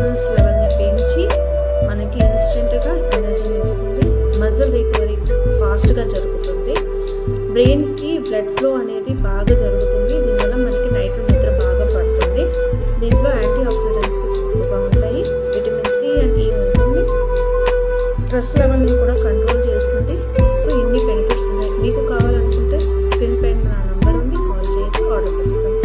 Cortisols లెవెల్ని పెంచి మనకి ఇన్స్టెంట్గా ఎనర్జీని ఇస్తుంది. మజిల్ రికవరీ ఫాస్ట్గా జరుగుతుంది. బ్రెయిన్కి బ్లడ్ ఫ్లో అనేది బాగా జరుగుతుంది. దీనివల్ల మనకి నైట్ నిద్ర బాగా పడుతుంది. దీంట్లో యాంటీ ఆక్సిడెంట్స్ ఎక్కువగా ఉంటాయి. విటమిన్ సి అండ్ ఈ ఉంటుంది. స్ట్రెస్ లెవెల్ని కూడా కంట్రోల్ చేస్తుంది. సో ఇన్ని బెనిఫిట్స్ ఉన్నాయి. మీకు కావాలనుకుంటే స్క్రీన్ పైన నా నంబర్ ఉంది, కాల్ చేయండి, ఆర్డర్ చేస్తాం.